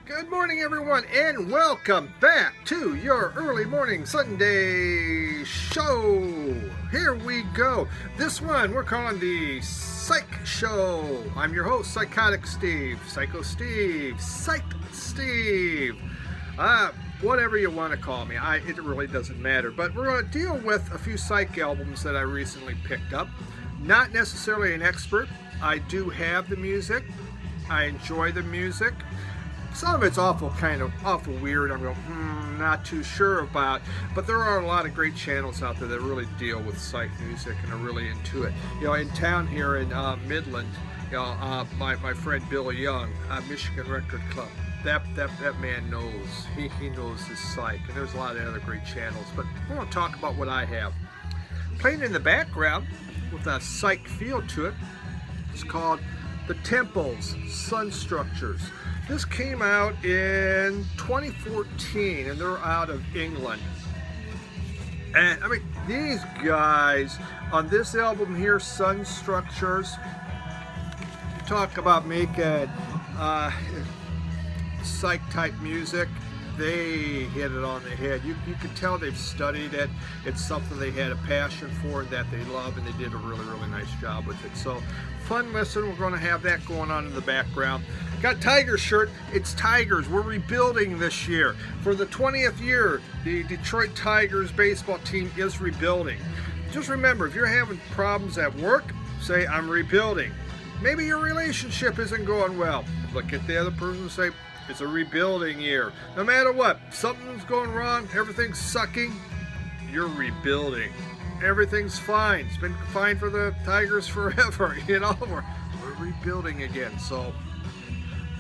Good morning, everyone, and welcome back to your early morning Sunday show. Here we go. This one we're calling the Psych Show. I'm your host, Psychotic Steve, Psycho Steve, Psyched Steve. Whatever you want to call me, it really doesn't matter. But we're going to deal with a few psych albums that I recently picked up. Not necessarily an expert. I do have the music. I enjoy the music. Some of it's awful weird. I'm going, not too sure about. But there are a lot of great channels out there that really deal with psych music and are really into it. You know, in town here in Midland, my friend Bill Young, Michigan Record Club. That man knows. He knows his psych, and there's a lot of other great channels. But we're going to talk about what I have. Playing in the background with a psych feel to it. It's called The Temples, Sun Structures. This came out in 2014, and they're out of England. And I mean, these guys on this album here, Sun Structures, talk about making psych type music. They hit it on the head. You can tell they've studied it. It's something they had a passion for and that they love, and they did a really, really nice job with it. So, fun listen. We're going to have that going on in the background. Got Tiger shirt. It's Tigers. We're rebuilding this year. For the 20th year, the Detroit Tigers baseball team is rebuilding. Just remember, if you're having problems at work, say, I'm rebuilding. Maybe your relationship isn't going well. Look at the other person and say, it's a rebuilding year. No matter what, something's going wrong, everything's sucking, you're rebuilding. Everything's fine. It's been fine for the Tigers forever. We're rebuilding again. So,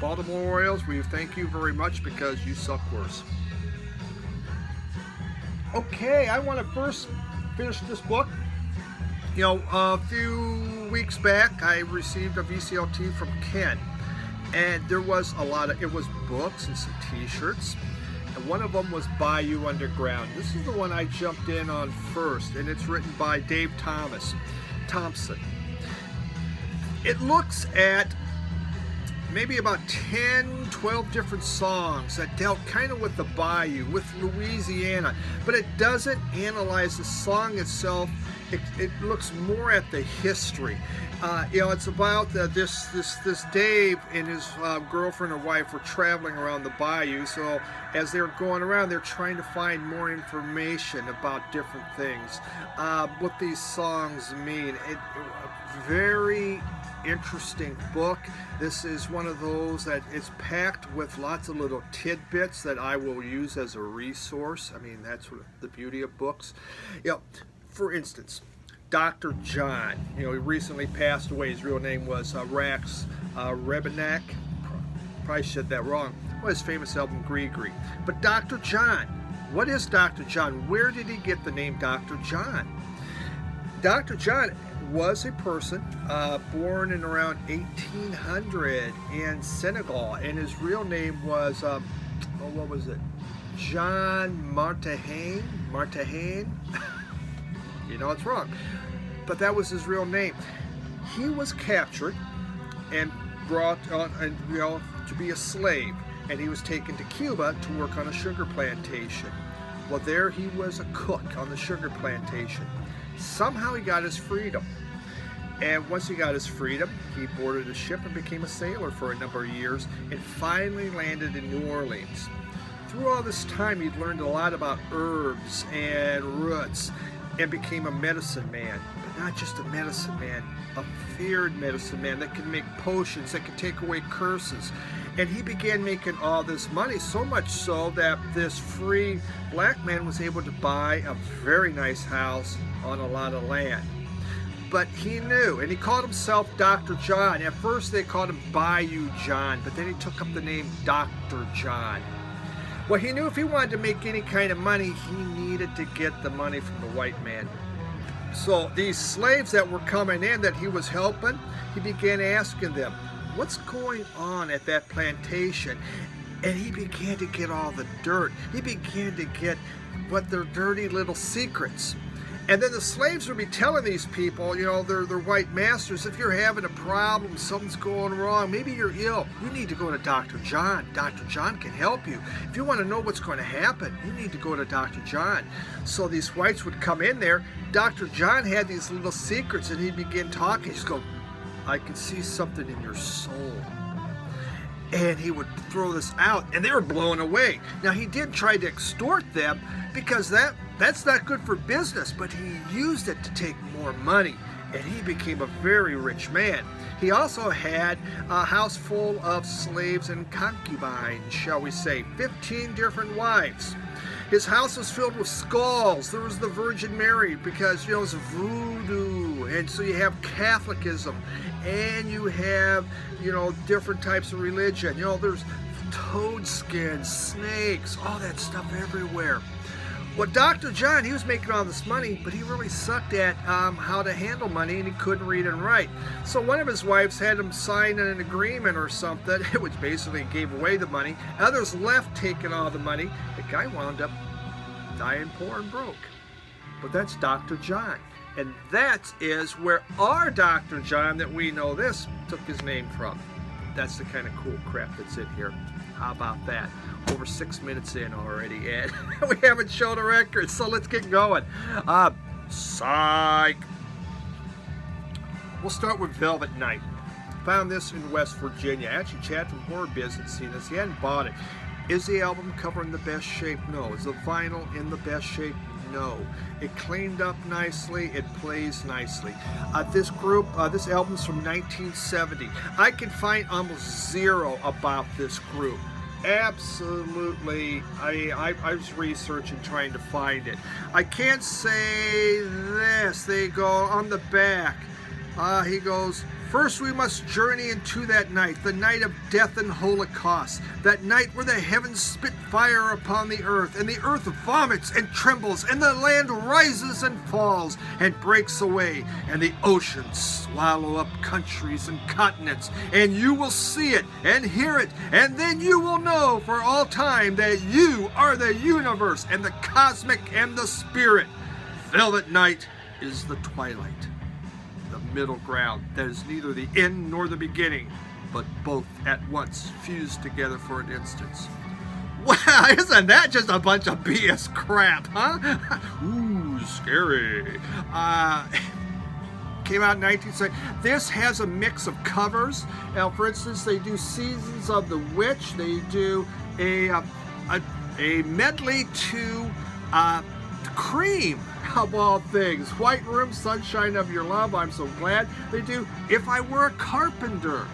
Baltimore Orioles, we thank you very much because you suck worse. Okay, I want to first finish this book. You know, a few weeks back, I received a VCLT from Ken. And there was it was books and some t-shirts. And one of them was Bayou Underground. This is the one I jumped in on first. And it's written by Dave Thompson. It looks at maybe about 10, 12 different songs that dealt kind of with the Bayou, with Louisiana. But it doesn't analyze the song itself. It looks more at the history. It's about this Dave and his girlfriend or wife were traveling around the bayou. So as they're going around, they're trying to find more information about different things, what these songs mean. Very interesting book. This is one of those that is packed with lots of little tidbits that I will use as a resource. I mean, that's what the beauty of books. For instance, Dr. John, he recently passed away. His real name was Rax Rebenak. Probably said that wrong. Well, his famous album, Gree. But Dr. John, what is Dr. John? Where did he get the name Dr. John? Dr. John was a person born in around 1800 in Senegal, and his real name was, what was it? John Martahain? It's wrong. But that was his real name. He was captured and brought on, to be a slave, and he was taken to Cuba to work on a sugar plantation. Well, there he was a cook on the sugar plantation. Somehow he got his freedom. And once he got his freedom, he boarded a ship and became a sailor for a number of years and finally landed in New Orleans. Through all this time, he'd learned a lot about herbs and roots and became a medicine man. But not just a medicine man, a feared medicine man that can make potions, that can take away curses. And he began making all this money, so much so that this free black man was able to buy a very nice house on a lot of land. But he knew, and he called himself Dr. John. At first they called him Bayou John, but then he took up the name Dr. John. Well, he knew if he wanted to make any kind of money, he needed to get the money from the white man. So these slaves that were coming in that he was helping, he began asking them, what's going on at that plantation? And he began to get all the dirt. He began to get what their dirty little secrets. And then the slaves would be telling these people, you know, their white masters, if you're having a problem, something's going wrong, maybe you're ill, you need to go to Dr. John. Dr. John can help you. If you want to know what's going to happen, you need to go to Dr. John. So these whites would come in there. Dr. John had these little secrets, and he'd begin talking. He'd go, I can see something in your soul. And he would throw this out, and they were blown away. Now, he did try to extort them, because that's not good for business, but he used it to take more money, and he became a very rich man. He also had a house full of slaves and concubines, shall we say, 15 different wives. His house was filled with skulls. There was the Virgin Mary, because, you know, it's voodoo, and so you have Catholicism, and you have, you know, different types of religion. You know, there's toad skins, snakes, all that stuff everywhere. Well, Dr. John, he was making all this money, but he really sucked at how to handle money, and he couldn't read and write. So one of his wives had him sign an agreement or something, which basically gave away the money. Others left taking all the money. The guy wound up dying poor and broke. But that's Dr. John. And that is where our Dr. John that we know this took his name from. That's the kind of cool crap that's in here. How about that? Over 6 minutes in already, Ed. We haven't shown a record, so let's get going. Psych. We'll start with Velvet Night. Found this in West Virginia. Actually, Chad from Horror Biz had seen this. He hadn't bought it. Is the album cover in the best shape? No. Is the vinyl in the best shape? No. It cleaned up nicely. It plays nicely. This album's from 1970. I can find almost zero about this group. Absolutely. I was researching, trying to find it. I can't say this. They go on the back. He goes, first we must journey into that night, the night of death and holocaust, that night where the heavens spit fire upon the earth, and the earth vomits and trembles, and the land rises and falls and breaks away, and the oceans swallow up countries and continents, and you will see it and hear it, and then you will know for all time that you are the universe and the cosmic and the spirit. Velvet Night is the twilight. Middle ground that is neither the end nor the beginning, but both at once fused together for an instant. Wow, isn't that just a bunch of BS crap, huh? Ooh, scary. Came out in 1970. This has a mix of covers. Now, for instance, they do Seasons of the Witch. They do a medley to Cream, of all things. White Room, Sunshine of Your Love, I'm So Glad. They do If I Were a Carpenter.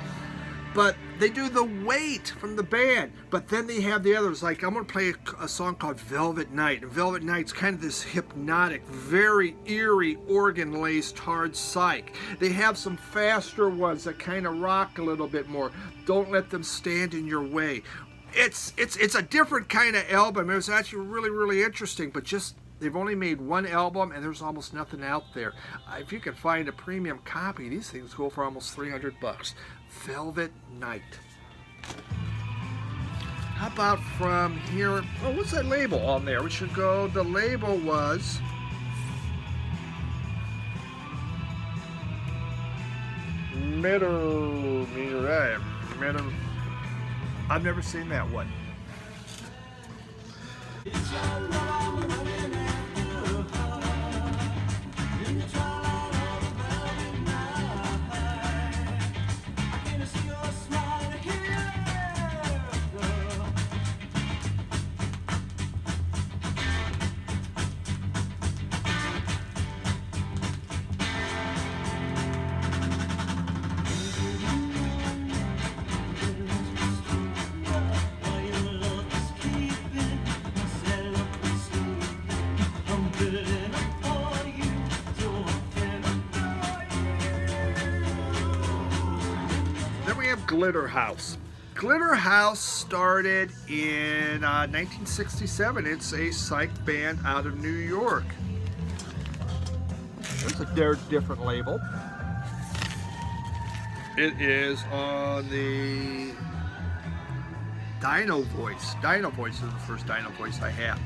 But they do The Weight from the band. But then they have the others. Like, I'm going to play a song called Velvet Night. And Velvet Night's kind of this hypnotic, very eerie, organ-laced hard psych. They have some faster ones that kind of rock a little bit more. Don't Let Them Stand in Your Way. It's a different kind of album. It was actually really, really interesting, but just they've only made one album, and there's almost nothing out there. If you can find a premium copy, these things go for almost $300. Velvet Night. How about from here? Oh, what's that label on there? We should go. The label was Metal. I've never seen that one. Glitterhouse. Glitterhouse started in 1967. It's a psych band out of New York. There's a different label. It is on the Dino Voice. Dino Voice is the first Dino Voice I have.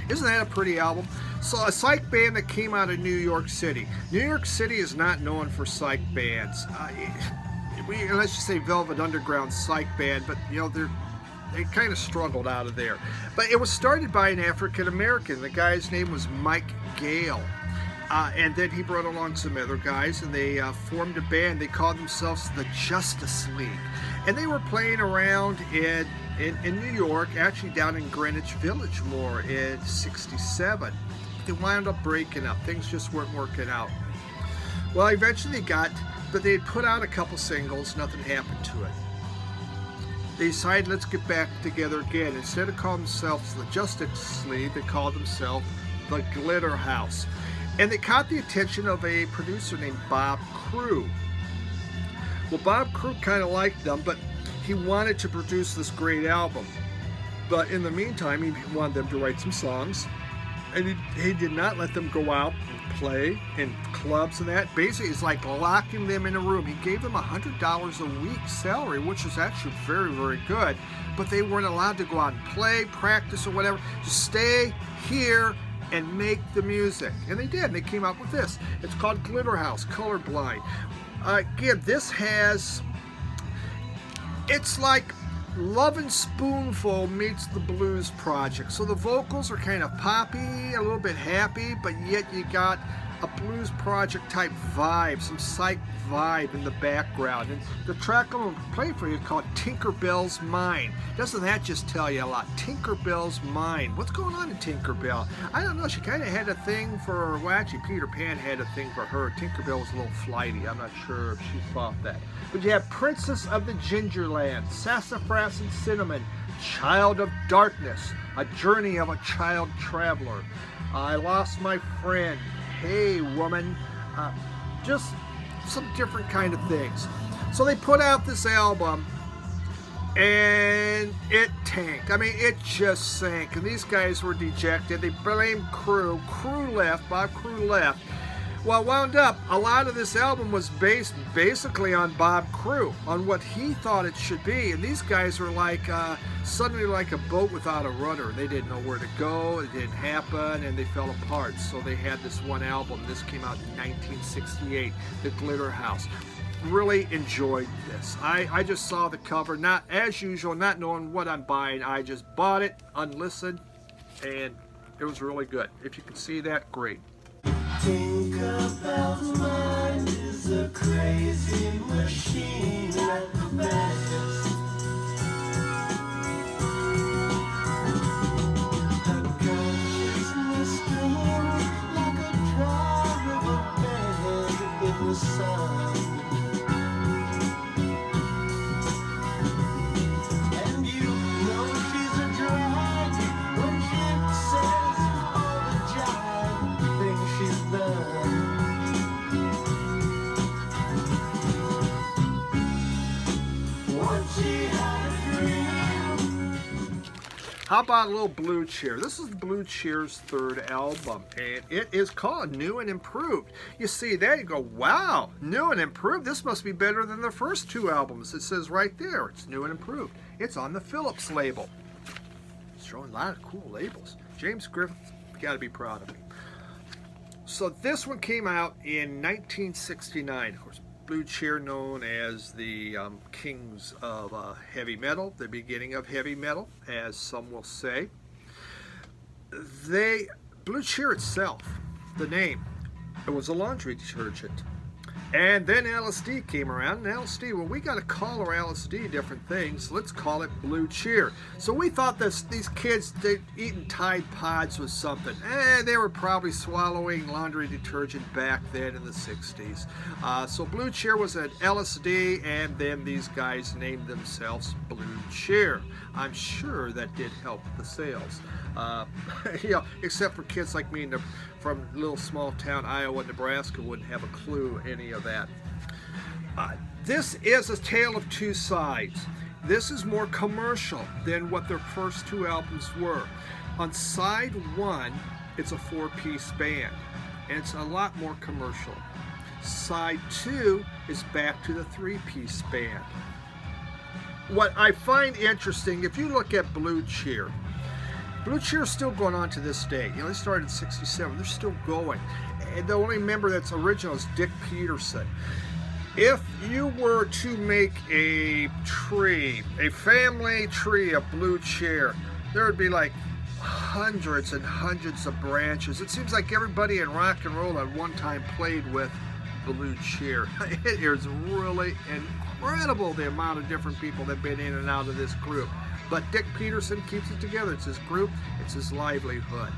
Isn't that a pretty album? So a psych band that came out of New York City. New York City is not known for psych bands. Let's just say Velvet Underground psych band, but you know they kind of struggled out of there. But it was started by an African American. The guy's name was Mike Gale. And then he brought along some other guys, and they formed a band. They called themselves the Justice League. And they were playing around in New York, actually down in Greenwich Village more in '67. They wound up breaking up. Things just weren't working out. Well, eventually but they had put out a couple singles. Nothing happened to it. They decided, let's get back together again. Instead of calling themselves the Justice League, they called themselves the Glitterhouse. And they caught the attention of a producer named Bob Crew. Well, Bob Crew kind of liked them, but he wanted to produce this great album. But in the meantime, he wanted them to write some songs. And he did not let them go out and play in clubs and that. Basically, it's like locking them in a room. He gave them $100 a week salary, which is actually very, very good. But they weren't allowed to go out and play, practice, or whatever. Just stay here and make the music. And they did. They came up with this. It's called Glitterhouse, Colorblind. Again, it's like Lovin' Spoonful meets the Blues Project. So the vocals are kind of poppy, a little bit happy, but yet you got a Blues Project type vibe, some psych vibe in the background. And the track I'm going to play for you is called Tinkerbell's Mind. Doesn't that just tell you a lot? Tinkerbell's Mind. What's going on in Tinkerbell? I don't know. She kind of had a thing for, well, actually Peter Pan had a thing for her. Tinkerbell was a little flighty. I'm not sure if she thought that. But you have Princess of the Gingerland, Sassafras and Cinnamon, Child of Darkness, A Journey of a Child Traveler, I Lost My Friend, Hey Woman, just some different kind of things. So they put out this album and it tanked. I mean, it just sank. And these guys were dejected. They blamed Crew. Crew left. Bob Crew left. Well, wound up, a lot of this album was based basically on Bob Crew, on what he thought it should be. And these guys were like, suddenly like a boat without a rudder. They didn't know where to go, it didn't happen, and they fell apart. So they had this one album. This came out in 1968, The Glitterhouse. Really enjoyed this. I just saw the cover, not as usual, not knowing what I'm buying. I just bought it, unlistened, and it was really good. If you can see that, great. Tinkerbell's mind is a crazy machine at the best. Her consciousness streams like a dry river bed in the sun. And you know she's a drag when she says all the jive things she's done. Once she had a dream. How about a little Blue Cheer? This is Blue Cheer's third album, and it is called New and Improved. You see there, you go, wow, new and improved. This must be better than the first two albums. It says right there, it's new and improved. It's on the Phillips label. It's showing a lot of cool labels. James Griffith, you got to be proud of me. So this one came out in 1969. Of course, Blue Cheer, known as the kings of heavy metal, the beginning of heavy metal, as some will say. Blue Cheer itself, the name, it was a laundry detergent. And then LSD came around, and LSD, well, we got to call our LSD different things. Let's call it Blue Cheer. So we thought these kids, eating Tide Pods was something. They were probably swallowing laundry detergent back then in the 60s. So Blue Cheer was an LSD, and then these guys named themselves Blue Cheer. I'm sure that did help the sales. Except for kids like me from little small town Iowa, Nebraska wouldn't have a clue any of that. This is a tale of two sides. This is more commercial than what their first two albums were. On side one, it's a four-piece band, and it's a lot more commercial. Side two is back to the three-piece band. What I find interesting, if you look at Blue Cheer, Blue Cheer's still going on to this day. You know, they started in '67. They're still going. And the only member that's original is Dick Peterson. If you were to make a tree, a family tree of Blue Cheer, there would be like hundreds and hundreds of branches. It seems like everybody in rock and roll at one time played with Blue Cheer. It is really incredible the amount of different people that have been in and out of this group. But Dick Peterson keeps it together. It's his group, it's his livelihood.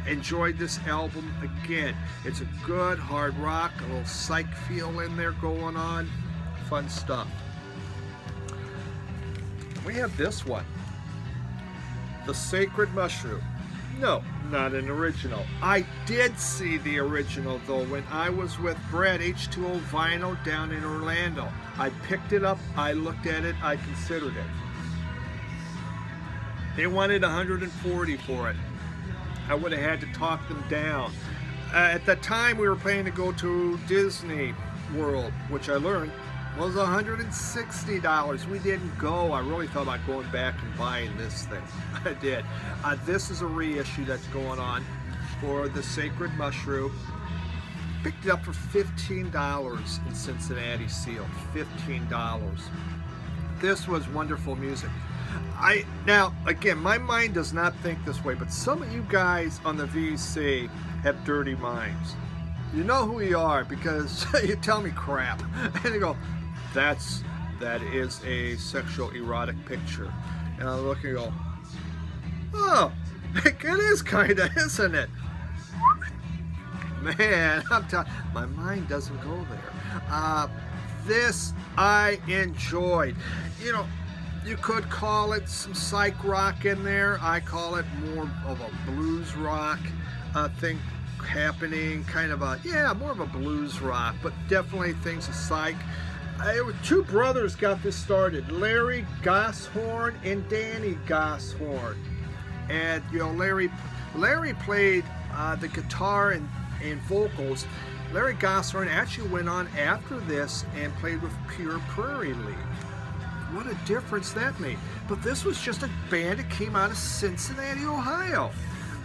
Enjoyed this album again. It's a good hard rock, a little psych feel in there going on. Fun stuff. We have this one, The Sacred Mushroom. No, not an original. I did see the original though when I was with Brad H2O Vinyl down in Orlando. I picked it up, I looked at it, I considered it. They wanted $140 for it. I would have had to talk them down. At the time we were planning to go to Disney World, which I learned was $160. We didn't go. I really thought about going back and buying this thing. I did. This is a reissue that's going on for The Sacred Mushroom. Picked it up for $15 in Cincinnati Seal. $15. This was wonderful music. Now, again, my mind does not think this way, but some of you guys on the VC have dirty minds. You know who you are because you tell me crap. And you go, that is a sexual erotic picture. And I look and go, oh, it is kind of, isn't it? Man, I'm telling you, my mind doesn't go there. This I enjoyed. You know, you could call it some psych rock in there. I call it more of a blues rock thing happening, kind of a, yeah, more of a blues rock, but definitely things of psych. Two brothers got this started, Larry Gosshorn and Danny Gosshorn. And, you know, Larry played the guitar and vocals. Larry Gosshorn actually went on after this and played with Pure Prairie League. What a difference that made. But this was just a band that came out of Cincinnati, Ohio.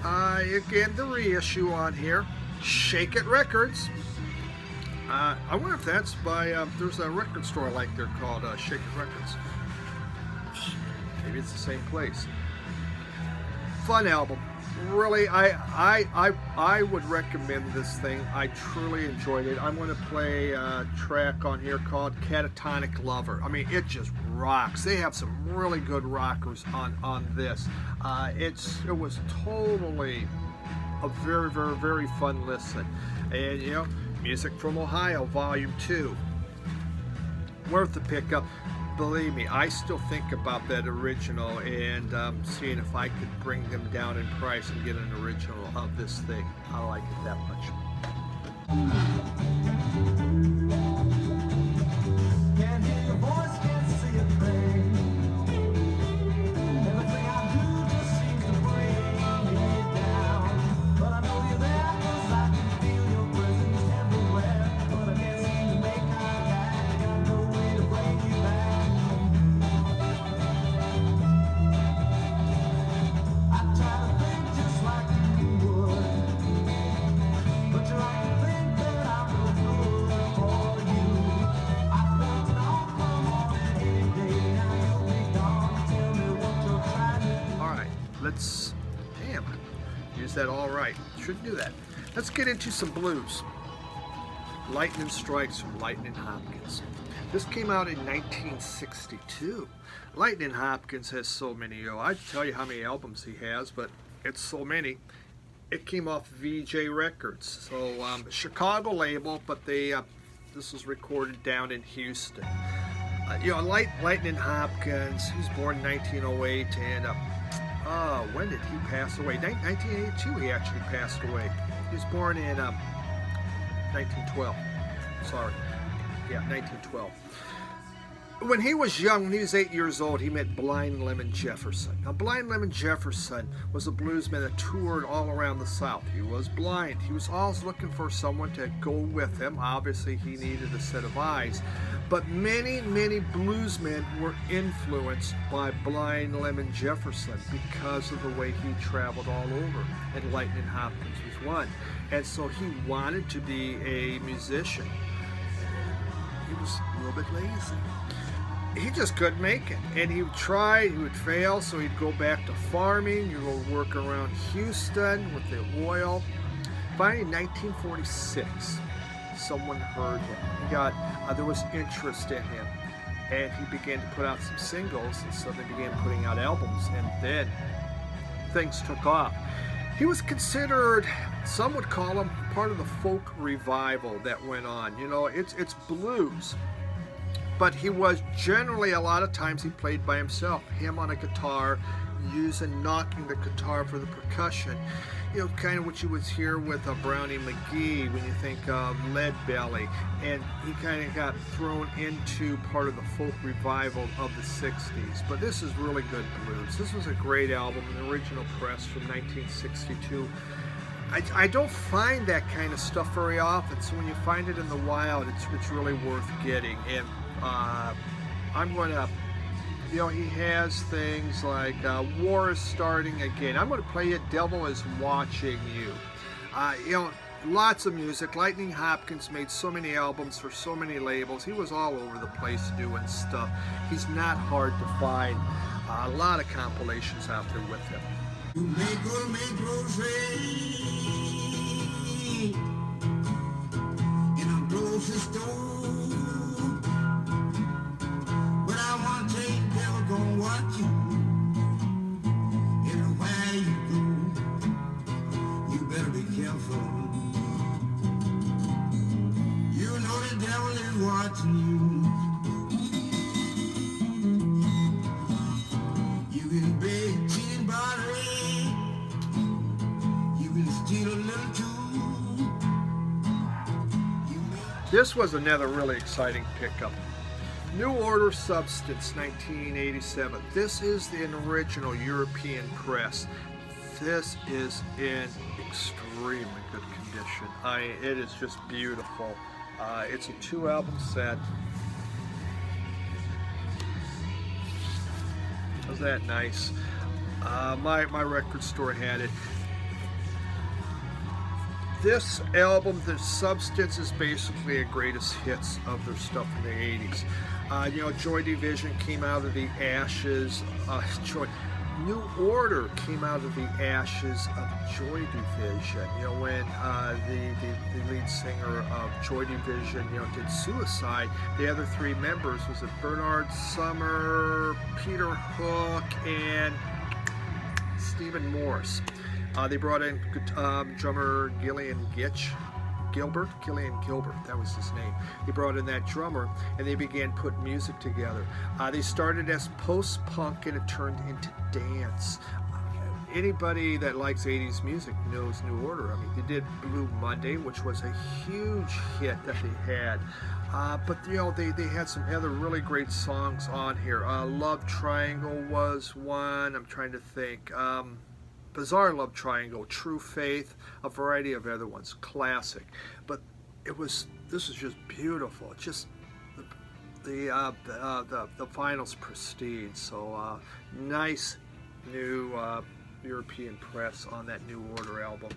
Again, the reissue on here, Shake It Records. I wonder if that's by, there's a record store like there called Shake It Records. Maybe it's the same place. Fun album. Really, I would recommend this thing. I truly enjoyed it. I'm going to play a track on here called Catatonic Lover. I mean, it just rocks. They have some really good rockers on this. It was totally a very, very, very fun listen. And, you know, Music from Ohio, Volume 2. Worth the pickup. Believe me, I still think about that original and seeing if I could bring them down in price and get an original of this thing. I like it that much. Can't hear your voice, can't see a thing. Everything I do just seems to bring me down. But I know you're there 'cause I can feel your presence everywhere. But I can't seem to make contact. I got no way to bring you back. I try to think just like you would, but you like to think that I'm no good for you. I felt it all come on any day. Now you'll be gone. Tell me what you're trying to do. All right, let's, damn, use that all right. Shouldn't do that. Let's get into some blues. Lightning Strikes from Lightnin Hopkins. This came out in 1962. Lightnin Hopkins has so many, you know, I'd tell you how many albums he has, but it's so many. It came off VJ Records, so Chicago label, but they this was recorded down in Houston. You know, Lightnin Hopkins, he was born in 1908, and when did he pass away? 1982 he actually passed away. He was born in 1912. Sorry. Yeah, 1912. When he was young, when he was 8 years old, he met Blind Lemon Jefferson. Now, Blind Lemon Jefferson was a bluesman that toured all around the South. He was blind. He was always looking for someone to go with him. Obviously, he needed a set of eyes. But many, many bluesmen were influenced by Blind Lemon Jefferson because of the way he traveled all over, and Lightnin Hopkins was one. And so he wanted to be a musician. He was a little bit lazy. He just couldn't make it. And he would try, he would fail, so he'd go back to farming, he'd go work around Houston with the oil. Finally, in 1946, someone heard him. He got, there was interest in him. And he began to put out some singles, and so they began putting out albums, and then things took off. He was considered, some would call him part of the folk revival that went on. You know, it's blues. But he was generally, a lot of times he played by himself, him on a guitar, knocking the guitar for the percussion. You know, kind of what you would hear with Brownie McGee when you think of Lead Belly. And he kind of got thrown into part of the folk revival of the 60s. But this is really good blues. This was a great album, an original press from 1962. I don't find that kind of stuff very often, so when you find it in the wild, it's really worth getting. And I'm going to, you know, he has things like War is Starting Again. I'm going to play it, Devil is Watching You. You know, lots of music. Lightnin Hopkins made so many albums for so many labels. He was all over the place doing stuff. He's not hard to find. A lot of compilations out there with him. You make grocery in a grocery store, but I want to tell you, devil gonna watch you everywhere you go. You better be careful. You know the devil is watching you. You can be cheating body. This was another really exciting pickup. New Order Substance, 1987. This is the original European press. This is in extremely good condition. It is just beautiful. It's a 2-album set. Isn't that nice? My record store had it. This album, the Substance, is basically a greatest hits of their stuff in the 80s. You know, Joy Division came out of the ashes. New Order came out of the ashes of Joy Division. You know, when the lead singer of Joy Division, you know, did suicide, the other 3 members was it Bernard Sumner, Peter Hook, and Stephen Morse. They brought in drummer Gillian Gilbert, that was his name. They brought in that drummer, and they began putting music together. They started as post-punk, and it turned into dance. Anybody that likes 80s music knows New Order. I mean, they did Blue Monday, which was a huge hit that they had. But, you know, they had some other really great songs on here. Love Triangle was one. I'm trying to think. Bizarre Love Triangle, True Faith, a variety of other ones, classic. But this is just beautiful. It's just the finals prestige. So nice new European press on that New Order album.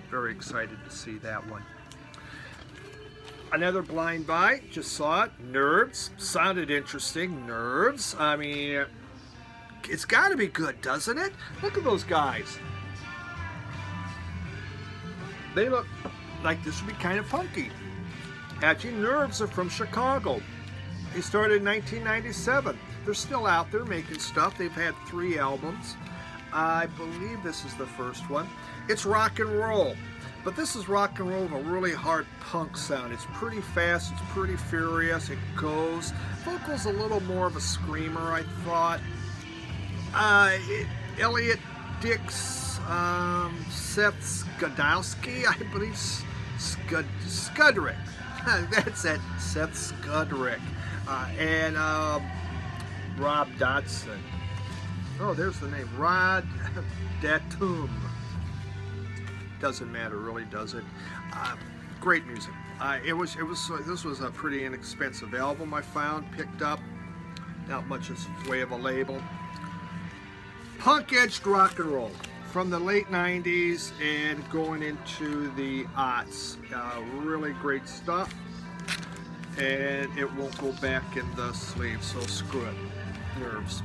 Very excited to see that one. Another blind buy, just saw it. Nerves, sounded interesting. Nerves, I mean, it's got to be good, doesn't it? Look at those guys. They look like this would be kind of funky. Actually, Nerves are from Chicago. They started in 1997. They're still out there making stuff. They've had 3 albums. I believe this is the first one. It's rock and roll. But this is rock and roll with a really hard punk sound. It's pretty fast. It's pretty furious. It goes. Vocals a little more of a screamer, I thought. Elliot Dix, Seth Skudowski, I believe, Skudrick. That's it, Seth Skudrick. And Rob Dodson. Oh, there's the name, Rod Datum. Doesn't matter, really, does it? Great music. This was a pretty inexpensive album I found, picked up. Not much in the way of a label. Punk-edged rock and roll from the late 90s and going into the aughts. Really great stuff. And it won't go back in the sleeve, so screw it. Nerves.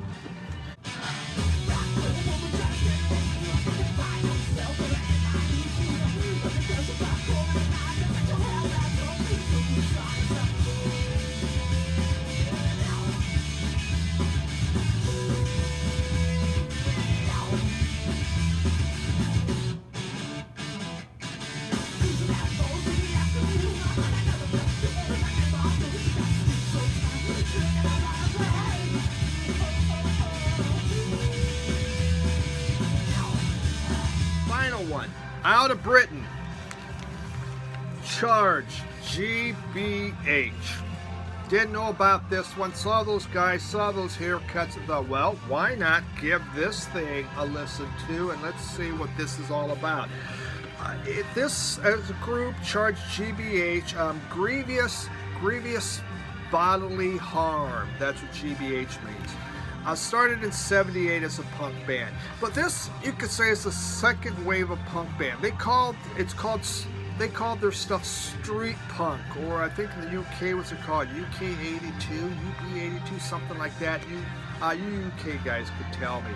One out of Britain, Charge, GBH. Didn't know about this one, saw those guys, saw those haircuts, and thought, well, why not give this thing a listen to, and let's see what this is all about. This as a group, Charge, GBH, grievous bodily harm. That's what GBH means. Started in '78 as a punk band, but this you could say is the second wave of punk band. They called their stuff street punk, or I think in the UK, what's it called? UK 82, UB 82, something like that. You UK guys could tell me.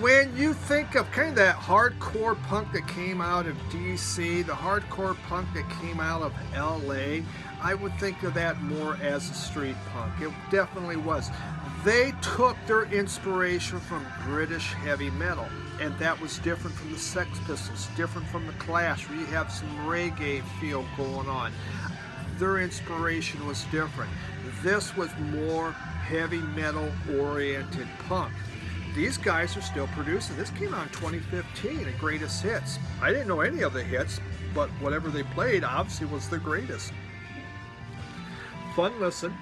When you think of kind of that hardcore punk that came out of DC, the hardcore punk that came out of LA, I would think of that more as a street punk. It definitely was. They took their inspiration from British heavy metal, and that was different from the Sex Pistols, different from the Clash, where you have some reggae feel going on. Their inspiration was different. This was more heavy metal oriented punk. These guys are still producing. This came out in 2015 at Greatest Hits. I didn't know any of the hits, but whatever they played obviously was the greatest. Fun listen.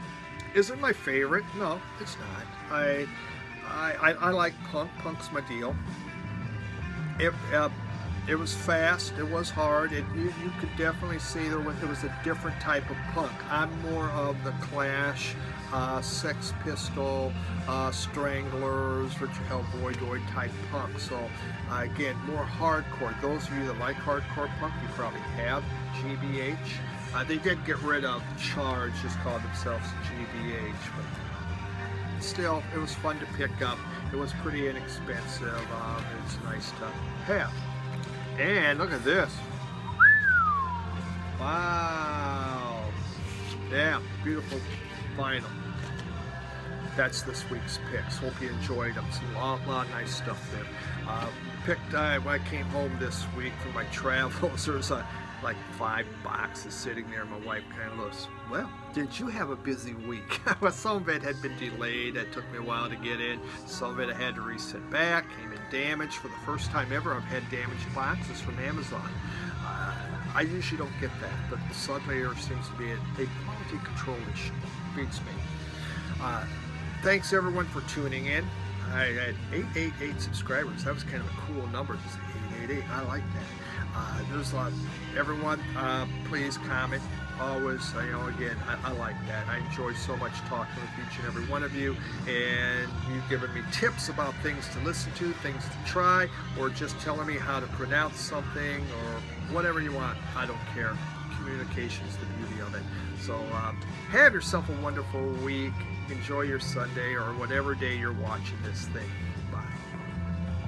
Is it my favorite? No, it's not. I like punk. Punk's my deal. It was fast. It was hard. You could definitely see there was a different type of punk. I'm more of the Clash, Sex Pistol, Stranglers, Richard Hell Voidoid type punk. So again, more hardcore. Those of you that like hardcore punk, you probably have GBH. They did get rid of Charge, just called themselves GBH, but still, it was fun to pick up. It was pretty inexpensive. It's nice to have. And look at this. Wow. Yeah, beautiful vinyl. That's this week's picks. Hope you enjoyed them. It's a lot of nice stuff there. When I came home this week from my travels, there's like 5 boxes sitting there. My wife kind of looks, well, did you have a busy week? Well, some of it had been delayed. It took me a while to get in. Some of it I had to resend back. Came in damaged. For the first time ever, I've had damaged boxes from Amazon. I usually don't get that, but suddenly there seems to be a quality control issue. Beats me. Thanks everyone for tuning in. I had 888 subscribers. That was kind of a cool number. Just 888. I like that. There's a lot. Everyone, please comment. Always, again, I like that. I enjoy so much talking with each and every one of you, and you've given me tips about things to listen to, things to try, or just telling me how to pronounce something, or whatever you want. I don't care. Communication is the beauty of it. So have yourself a wonderful week. Enjoy your Sunday or whatever day you're watching this thing. Bye.